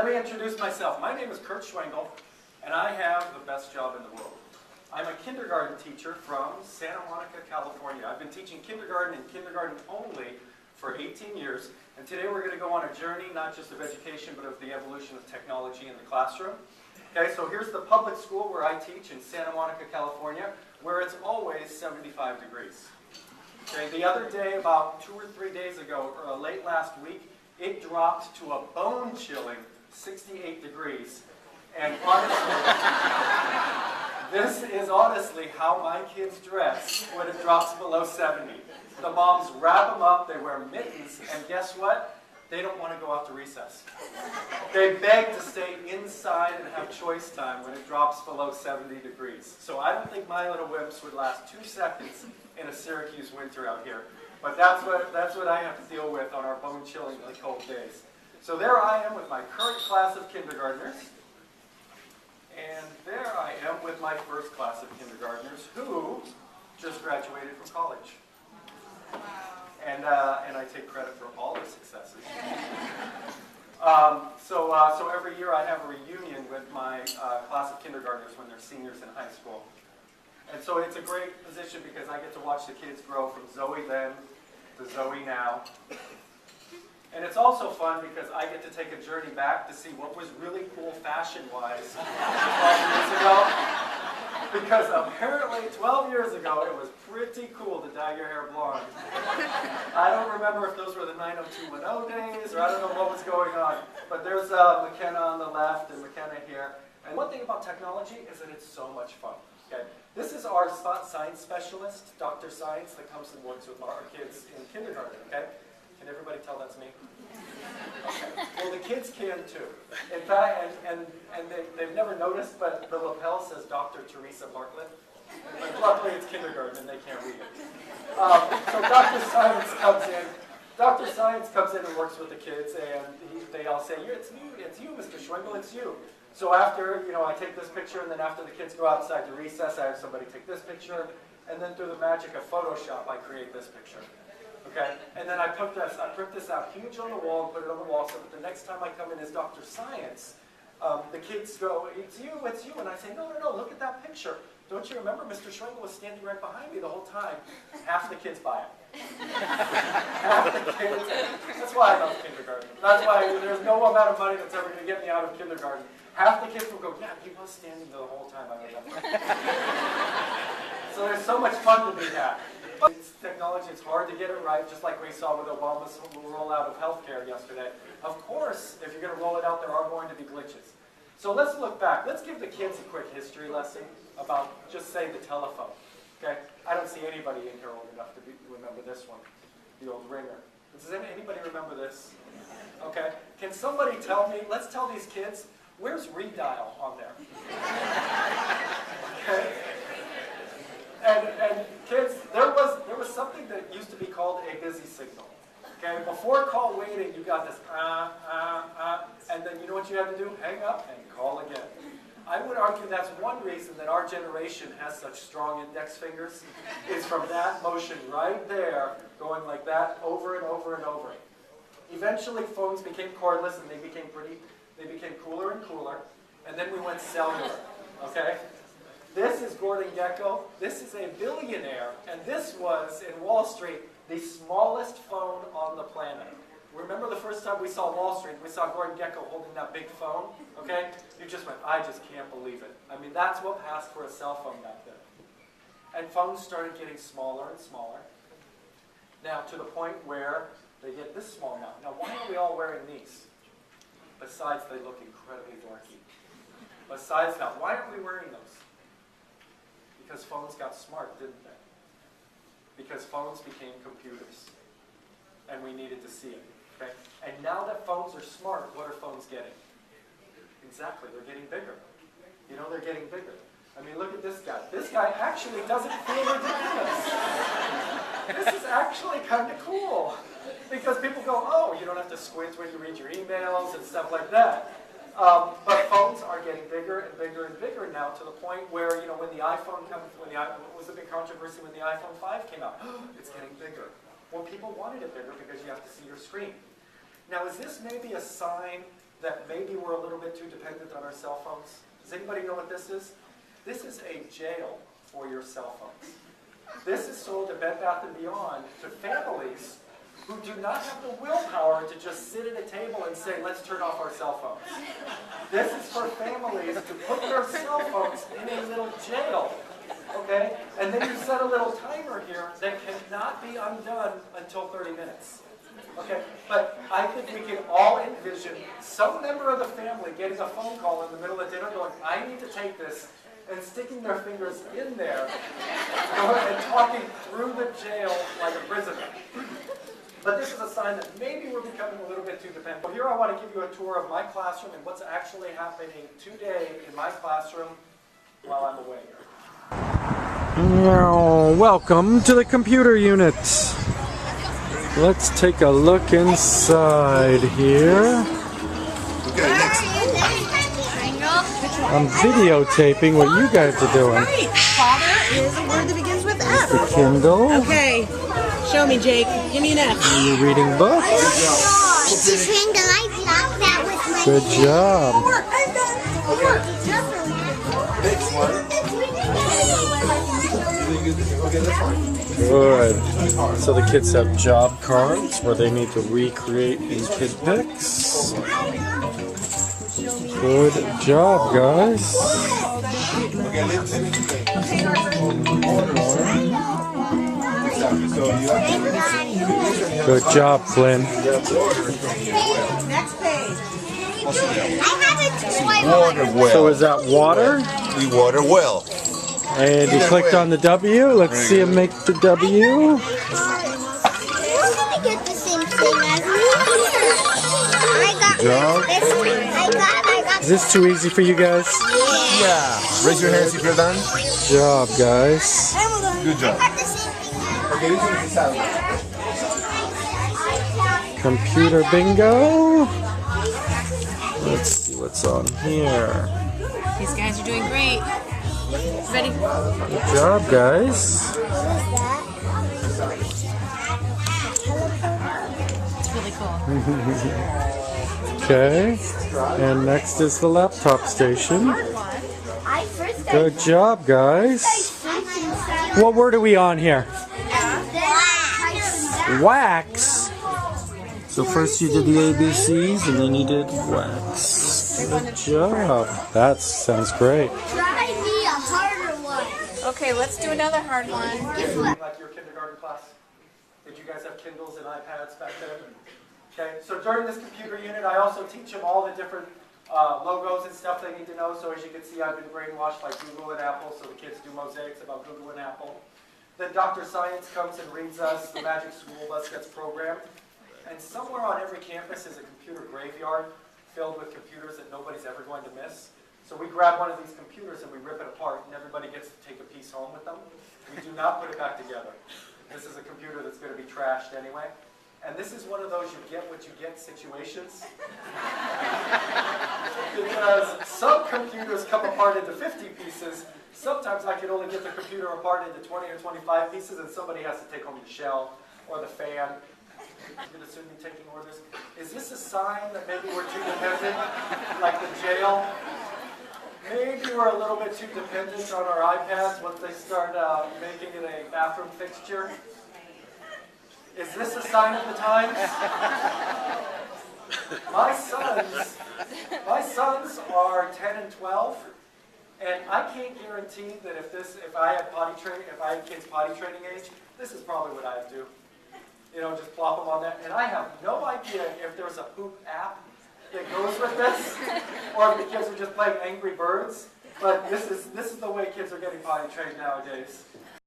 Let me introduce myself. My name is Kurt Schwengel, and I have the best job in the world. I'm a kindergarten teacher from Santa Monica, California. I've been teaching kindergarten and kindergarten only for 18 years, and today we're going to go on a journey not just of education, but of the evolution of technology in the classroom. Okay, so here's the public school where I teach in Santa Monica, California, where it's always 75 degrees. Okay, the other day, about 2 or 3 days ago, or late last week, it dropped to a bone-chilling 68 degrees. And honestly, this is honestly how my kids dress when it drops below 70. The moms wrap them up, they wear mittens, and guess what? They don't want to go out to recess. They beg to stay inside and have choice time when it drops below 70 degrees. So I don't think my little wimps would last 2 seconds in a Syracuse winter out here. But that's what I have to deal with on our bone-chillingly cold days. So there I am with my current class of kindergartners. And there I am with my first class of kindergartners who just graduated from college. And I take credit for all their successes. So every year I have a reunion with my class of kindergartners when they're seniors in high school. And so it's a great position because I get to watch the kids grow from Zoe then to Zoe now. And it's also fun because I get to take a journey back to see what was really cool fashion-wise 12 years ago. Because apparently 12 years ago it was pretty cool to dye your hair blonde. I don't remember if those were the 90210 days or I don't know what was going on. But there's McKenna on the left and McKenna here. And one thing about technology is that it's so much fun. Okay? This is our science specialist, Dr. Science, that comes and works with our kids in kindergarten. Okay? Can everybody tell that's me? Okay. Well, the kids can too. In fact, and they've never noticed, but the lapel says Dr. Teresa Bartlett. But luckily it's kindergarten and they can't read it. So Dr. Science comes in. Dr. Science comes in and works with the kids, and they all say, it's you, Mr. Schwengel, it's you. So after, I take this picture, and then after the kids go outside to recess, I have somebody take this picture, and then through the magic of Photoshop, I create this picture. Okay? And then I print this out huge on the wall and put it on the wall so that the next time I come in as Dr. Science, the kids go, it's you, and I say, no, look at that picture. Don't you remember Mr. Schwengel was standing right behind me the whole time? Half the kids buy it. Half the kids. That's why I love kindergarten. That's why there's no amount of money that's ever going to get me out of kindergarten. Half the kids will go, yeah, he was standing the whole time I was up there. So there's so much fun to be had. It's technology, it's hard to get it right, just like we saw with Obama's rollout of healthcare yesterday. Of course, if you're going to roll it out, there are going to be glitches. So let's look back. Let's give the kids a quick history lesson about, just say, the telephone. Okay? I don't see anybody in here old enough to remember this one, the old ringer. Does anybody remember this? Okay? Can somebody tell me, let's tell these kids, where's redial on there? Okay? And kids, there was something that used to be called a busy signal. Okay? Before call waiting, you got this and then you know what you had to do? Hang up and call again. I would argue that's one reason that our generation has such strong index fingers, is from that motion right there, going like that over and over and over. Eventually phones became cordless and they became cooler and cooler, and then we went cellular. Okay? This is Gordon Gekko. This is a billionaire, and this was, in Wall Street, the smallest phone on the planet. Remember the first time we saw Wall Street, we saw Gordon Gekko holding that big phone? Okay? You just went, I just can't believe it. I mean, that's what passed for a cell phone back then. And phones started getting smaller and smaller. Now, to the point where they get this small now. Now, why are we all wearing these? Besides, they look incredibly dorky. Besides that, why aren't we wearing those? Because phones got smart, didn't they? Because phones became computers. And we needed to see it. Okay? And now that phones are smart, what are phones getting? Exactly, they're getting bigger. They're getting bigger. I mean, look at this guy. This guy actually doesn't feel ridiculous. This is actually kind of cool. Because people go, oh, you don't have to squint when you read your emails and stuff like that. But phones are getting bigger and bigger and bigger now, to the point where, when the iPhone was a big controversy when the iPhone 5 came out. It's getting bigger. Well, people wanted it bigger because you have to see your screen. Now, is this maybe a sign that maybe we're a little bit too dependent on our cell phones? Does anybody know what this is? This is a jail for your cell phones. This is sold at Bed Bath & Beyond to families who do not have the willpower to just sit at a table and say, let's turn off our cell phones. This is for families to put their cell phones in a little jail, okay? And then you set a little timer here that cannot be undone until 30 minutes. Okay, but I think we can all envision some member of the family getting a phone call in the middle of dinner going, I need to take this, and sticking their fingers in there and talking through the jail like a prisoner. But this is a sign that maybe we're becoming a little bit too dependent. Well, here I want to give you a tour of my classroom and what's actually happening today in my classroom while I'm away here. Welcome to the computer unit. Let's take a look inside here. Okay, next. I'm videotaping what you guys are doing. Right. Father is a word that begins with F. The Kindle. Okay. Show me, Jake. Give me an F. Are you reading books? Good job. Next one. Okay, that's fine. Good. So the kids have job cards where they need to recreate in Kid Picks. Good job, guys. Okay, let's Good job, Flynn. Next page. water well. So is that water? We water well. And you clicked on the W. Let's see him make the W. Is this too easy for you guys? Yeah. Raise your hands if you're done. Good job, guys. Good job. Okay, this one is the sound. Computer bingo. Let's see what's on here. These guys are doing great. Ready? Good job, guys. It's really cool. Okay. And next is the laptop station. Good job, guys. What word are we on here? Wax. So first you did the ABCs and then you did wax. Good job. That sounds great. Try me a harder one. Okay, let's do another hard one. Like your kindergarten class? Did you guys have Kindles and iPads back then? Okay, so during this computer unit, I also teach them all the different logos and stuff they need to know. So as you can see, I've been brainwashed like Google and Apple, so the kids do mosaics about Google and Apple. Then Dr. Science comes and reads us, the Magic School Bus gets programmed. And somewhere on every campus is a computer graveyard filled with computers that nobody's ever going to miss. So we grab one of these computers and we rip it apart, and everybody gets to take a piece home with them. We do not put it back together. This is a computer that's going to be trashed anyway. And this is one of those you get what you get situations. Because some computers come apart into 50 pieces. Sometimes I can only get the computer apart into 20 or 25 pieces, and somebody has to take home the shell or the fan. I'm going to soon be taking orders. Is this a sign that maybe we're too dependent, like the jail? Maybe we're a little bit too dependent on our iPads once they start making it a bathroom fixture. Is this a sign of the times? My sons are 10 and 12, and I can't guarantee that if I had kids potty training age, this is probably what I'd do. You know, just plop them on that. And I have no idea if there's a poop app that goes with this, or if the kids are just playing Angry Birds. But this is the way kids are getting potty trained nowadays.